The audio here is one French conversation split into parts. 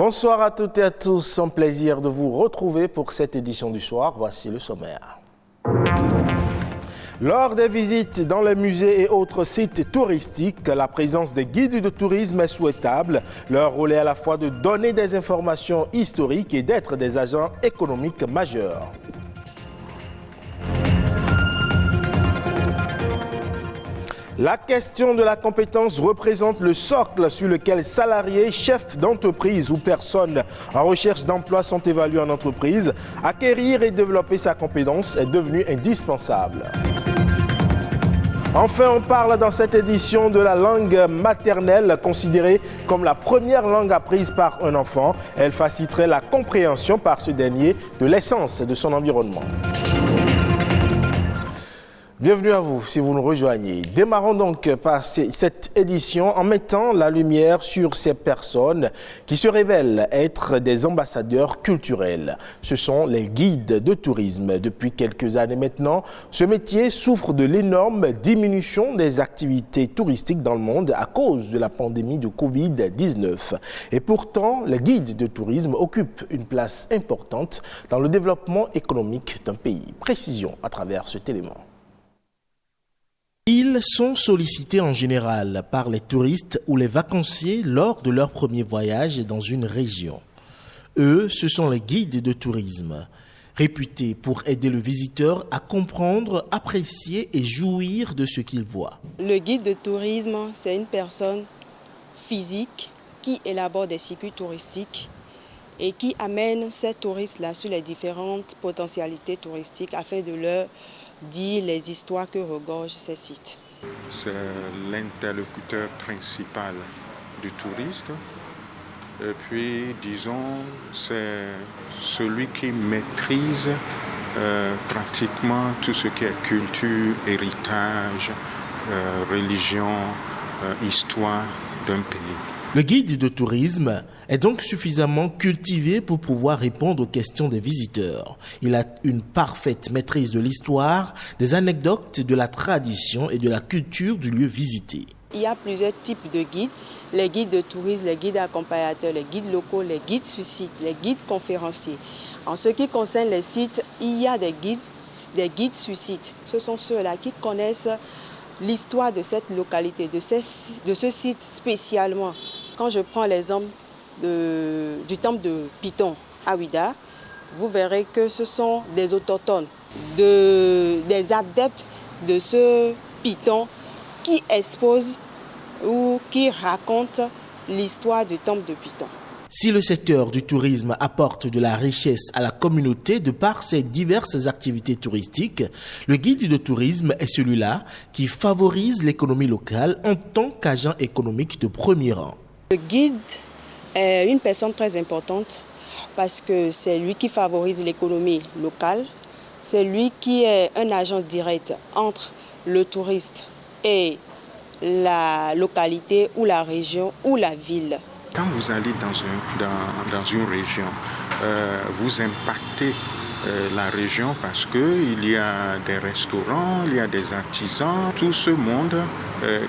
Bonsoir à toutes et à tous, un plaisir de vous retrouver pour cette édition du soir. Voici le sommaire. Lors des visites dans les musées et autres sites touristiques, la présence des guides de tourisme est souhaitable. Leur rôle est à la fois de donner des informations historiques et d'être des agents économiques majeurs. La question de la compétence représente le socle sur lequel salariés, chefs d'entreprise ou personnes en recherche d'emploi sont évalués en entreprise. Acquérir et développer sa compétence est devenu indispensable. Enfin, on parle dans cette édition de la langue maternelle, considérée comme la première langue apprise par un enfant. Elle faciliterait la compréhension par ce dernier de l'essence de son environnement. Bienvenue à vous si vous nous rejoignez. Démarrons donc par cette édition en mettant la lumière sur ces personnes qui se révèlent être des ambassadeurs culturels. Ce sont les guides de tourisme. Depuis quelques années maintenant, ce métier souffre de l'énorme diminution des activités touristiques dans le monde à cause de la pandémie de Covid-19. Et pourtant, les guides de tourisme occupent une place importante dans le développement économique d'un pays. Précision à travers cet élément. Ils sont sollicités en général par les touristes ou les vacanciers lors de leur premier voyage dans une région. Eux, ce sont les guides de tourisme, réputés pour aider le visiteur à comprendre, apprécier et jouir de ce qu'il voit. Le guide de tourisme, c'est une personne physique qui élabore des circuits touristiques et qui amène ces touristes-là sur les différentes potentialités touristiques afin de leur dire les histoires que regorgent ces sites. C'est l'interlocuteur principal du touriste. Et puis, disons, c'est celui qui maîtrise pratiquement tout ce qui est culture, héritage, religion, histoire d'un pays. Le guide de tourisme est donc suffisamment cultivé pour pouvoir répondre aux questions des visiteurs. Il a une parfaite maîtrise de l'histoire, des anecdotes, de la tradition et de la culture du lieu visité. Il y a plusieurs types de guides, les guides de tourisme, les guides accompagnateurs, les guides locaux, les guides sur site, les guides conférenciers. En ce qui concerne les sites, il y a des guides sur site. Ce sont ceux-là qui connaissent l'histoire de cette localité, de ce site spécialement. Quand je prends l'exemple du temple de Python à Ouidah, vous verrez que ce sont des autochtones, des adeptes de ce Python qui exposent ou qui racontent l'histoire du temple de Python. Si le secteur du tourisme apporte de la richesse à la communauté de par ses diverses activités touristiques, le guide de tourisme est celui-là qui favorise l'économie locale en tant qu'agent économique de premier rang. Le guide est une personne très importante parce que c'est lui qui favorise l'économie locale, c'est lui qui est un agent direct entre le touriste et la localité ou la région ou la ville. Quand vous allez dans une région, vous impactez la région parce qu'il y a des restaurants, il y a des artisans. Tout ce monde,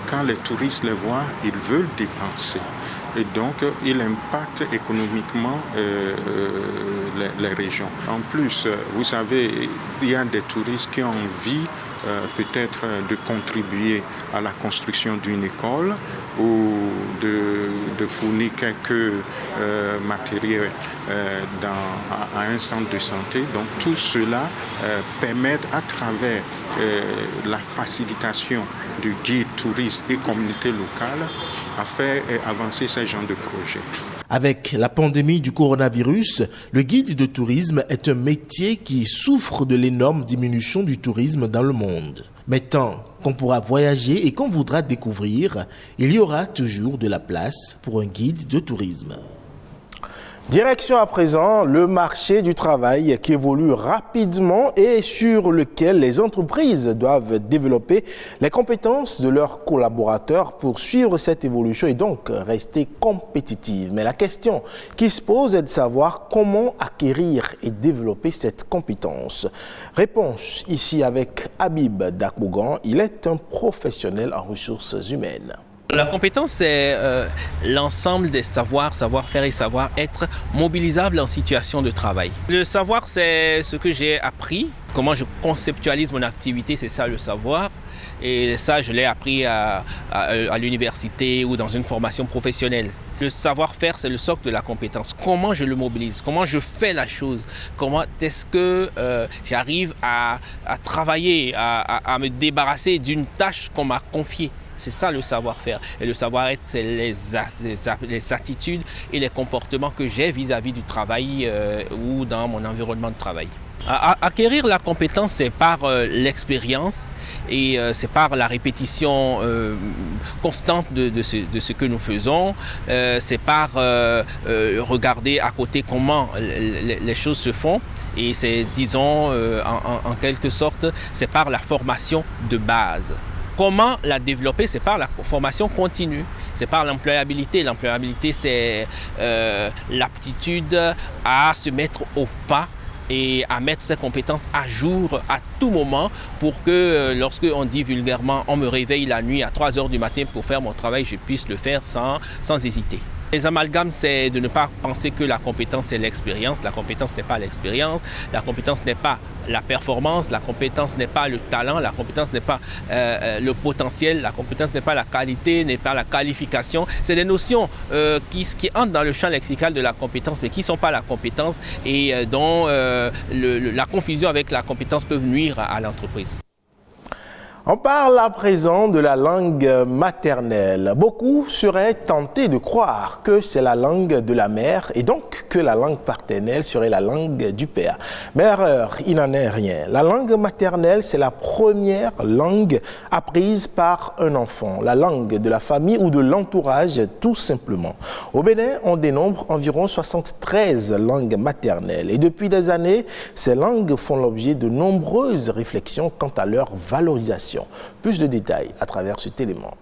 quand les touristes les voient, ils veulent dépenser. Et donc, il impacte économiquement les régions. En plus, vous savez, il y a des touristes qui ont envie peut-être de contribuer à la construction d'une école ou de fournir quelques matériels à un centre de santé. Donc tout cela permet à travers la facilitation du guide touriste et communauté locale à faire avancer ce genre de projet. Avec la pandémie du coronavirus, le guide de tourisme est un métier qui souffre de l'énorme diminution du tourisme dans le monde. Mais tant qu'on pourra voyager et qu'on voudra découvrir, il y aura toujours de la place pour un guide de tourisme. Direction à présent le marché du travail qui évolue rapidement et sur lequel les entreprises doivent développer les compétences de leurs collaborateurs pour suivre cette évolution et donc rester compétitives. Mais la question qui se pose est de savoir comment acquérir et développer cette compétence. Réponse ici avec Habib Dakbougan, il est un professionnel en ressources humaines. La compétence, c'est l'ensemble des savoirs, savoir-faire et savoir-être mobilisables en situation de travail. Le savoir, c'est ce que j'ai appris. Comment je conceptualise mon activité, c'est ça le savoir. Et ça, je l'ai appris à l'université ou dans une formation professionnelle. Le savoir-faire, c'est le socle de la compétence. Comment je le mobilise, comment je fais la chose, comment est-ce que j'arrive à travailler, à me débarrasser d'une tâche qu'on m'a confiée. C'est ça le savoir-faire. Et le savoir-être, c'est les attitudes et les comportements que j'ai vis-à-vis du travail ou dans mon environnement de travail. Acquérir la compétence, c'est par l'expérience et c'est par la répétition constante de ce que nous faisons. C'est par regarder à côté comment les choses se font. Et c'est, disons, en quelque sorte, c'est par la formation de base. Comment la développer? C'est par la formation continue, c'est par l'employabilité. L'employabilité, c'est l'aptitude à se mettre au pas et à mettre ses compétences à jour à tout moment pour que lorsque on dit vulgairement on me réveille la nuit à 3 heures du matin pour faire mon travail, je puisse le faire sans hésiter. Les amalgames, c'est de ne pas penser que la compétence c'est l'expérience. La compétence n'est pas l'expérience, la compétence n'est pas la performance, la compétence n'est pas le talent, la compétence n'est pas le potentiel, la compétence n'est pas la qualité, n'est pas la qualification. C'est des notions qui entrent dans le champ lexical de la compétence mais qui ne sont pas la compétence et dont la confusion avec la compétence peut nuire à l'entreprise. On parle à présent de la langue maternelle. Beaucoup seraient tentés de croire que c'est la langue de la mère et donc que la langue paternelle serait la langue du père. Mais erreur, il n'en est rien. La langue maternelle, c'est la première langue apprise par un enfant, la langue de la famille ou de l'entourage tout simplement. Au Bénin, on dénombre environ 73 langues maternelles et depuis des années, ces langues font l'objet de nombreuses réflexions quant à leur valorisation. Plus de détails à travers cet élément.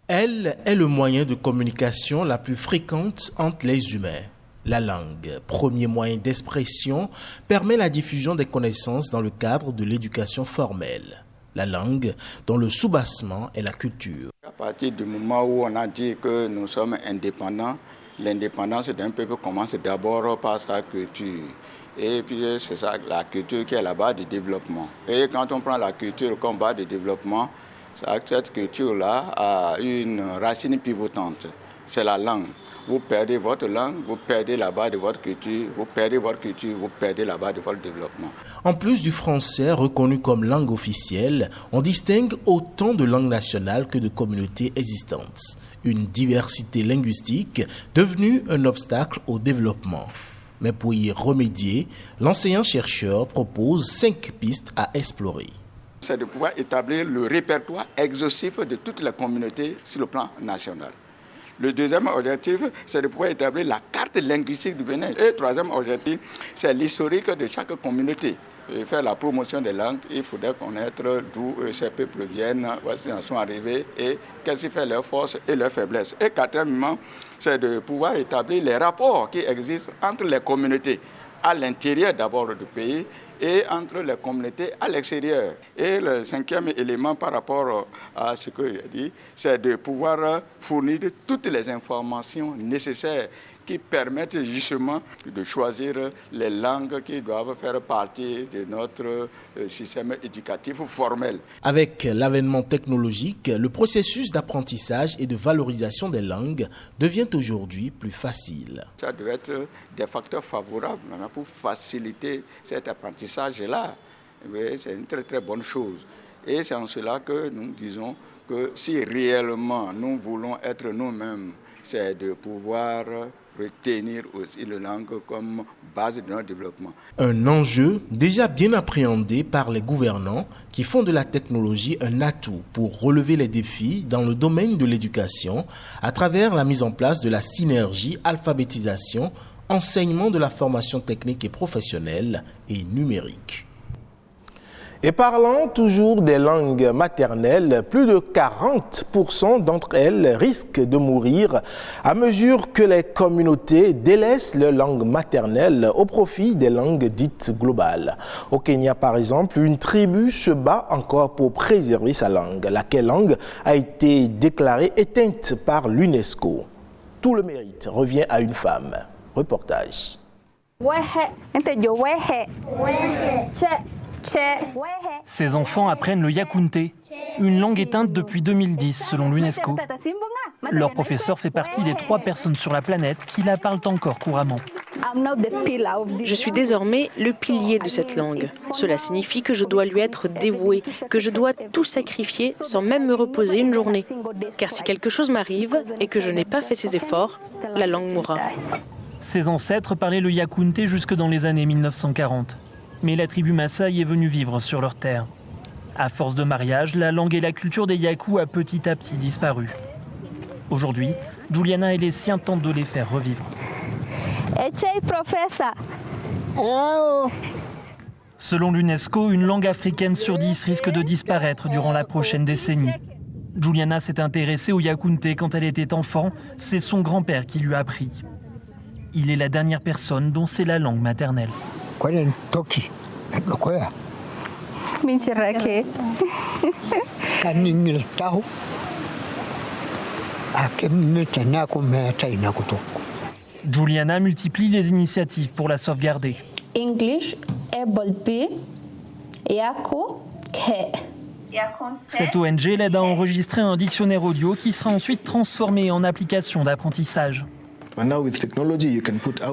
Elle est le moyen de communication la plus fréquente entre les humains. La langue, premier moyen d'expression, permet la diffusion des connaissances dans le cadre de l'éducation formelle. La langue, dont le soubassement est la culture. À partir du moment où on a dit que nous sommes indépendants, l'indépendance d'un peuple commence d'abord par sa culture. Et puis c'est ça, la culture qui est la base du développement. Et quand on prend la culture comme base de développement, cette culture-là a une racine pivotante. C'est la langue. Vous perdez votre langue, vous perdez la base de votre culture, vous perdez votre culture, vous perdez la base de votre développement. En plus du français reconnu comme langue officielle, on distingue autant de langues nationales que de communautés existantes. Une diversité linguistique devenue un obstacle au développement. Mais pour y remédier, l'enseignant-chercheur propose 5 pistes à explorer. C'est de pouvoir établir le répertoire exhaustif de toutes les communautés sur le plan national. Le deuxième objectif, c'est de pouvoir établir la carte linguistique du Bénin. Et le troisième objectif, c'est l'historique de chaque communauté. Et faire la promotion des langues, il faudrait connaître d'où ces peuples viennent, où ils en sont arrivés et qu'est-ce qui fait leurs forces et leurs faiblesses. Et quatrièmement, c'est de pouvoir établir les rapports qui existent entre les communautés à l'intérieur d'abord du pays et entre les communautés à l'extérieur. Et le cinquième élément par rapport à ce que j'ai dit, c'est de pouvoir fournir toutes les informations nécessaires qui permettent justement de choisir les langues qui doivent faire partie de notre système éducatif formel. Avec l'avènement technologique, le processus d'apprentissage et de valorisation des langues devient aujourd'hui plus facile. Ça doit être des facteurs favorables pour faciliter cet apprentissage-là. C'est une très très bonne chose. Et c'est en cela que nous disons que si réellement nous voulons être nous-mêmes, c'est de pouvoir retenir aussi la langue comme base de notre développement. Un enjeu déjà bien appréhendé par les gouvernants qui font de la technologie un atout pour relever les défis dans le domaine de l'éducation à travers la mise en place de la synergie alphabétisation, enseignement de la formation technique et professionnelle et numérique. Et parlant toujours des langues maternelles, plus de 40% d'entre elles risquent de mourir à mesure que les communautés délaissent leur langue maternelle au profit des langues dites globales. Au Kenya, par exemple, une tribu se bat encore pour préserver sa langue, laquelle langue a été déclarée éteinte par l'UNESCO. Tout le mérite revient à une femme. Reportage. Ces enfants apprennent le Yakounté, une langue éteinte depuis 2010 selon l'UNESCO. Leur professeur fait partie des 3 personnes sur la planète qui la parlent encore couramment. Je suis désormais le pilier de cette langue. Cela signifie que je dois lui être dévouée, que je dois tout sacrifier sans même me reposer une journée. Car si quelque chose m'arrive et que je n'ai pas fait ces efforts, la langue mourra. Ses ancêtres parlaient le Yakounté jusque dans les années 1940. Mais la tribu Maasai est venue vivre sur leur terre. À force de mariage, la langue et la culture des Yakou a petit à petit disparu. Aujourd'hui, Juliana et les siens tentent de les faire revivre. Selon l'UNESCO, une langue africaine sur 10 risque de disparaître durant la prochaine décennie. Juliana s'est intéressée au Yakounté quand elle était enfant. C'est son grand-père qui lui a appris. Il est la dernière personne dont c'est la langue maternelle. Juliana multiplie les initiatives pour la sauvegarder. Cette ONG l'aide à enregistrer un dictionnaire audio qui sera ensuite transformé en application d'apprentissage.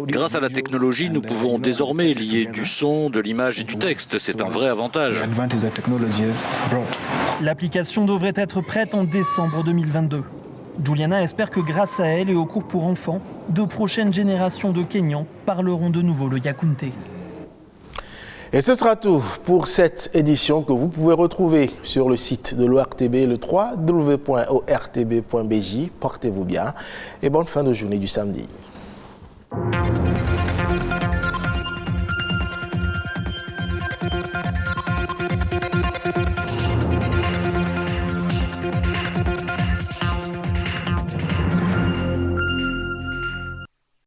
Grâce à la technologie, nous pouvons désormais lier du son, de l'image et du texte. C'est un vrai avantage. L'application devrait être prête en décembre 2022. Juliana espère que grâce à elle et aux cours pour enfants, de prochaines générations de Kenyans parleront de nouveau le Yakounté. Et ce sera tout pour cette édition que vous pouvez retrouver sur le site de l'ORTB, le www.ortb.bj. Portez-vous bien et bonne fin de journée du samedi.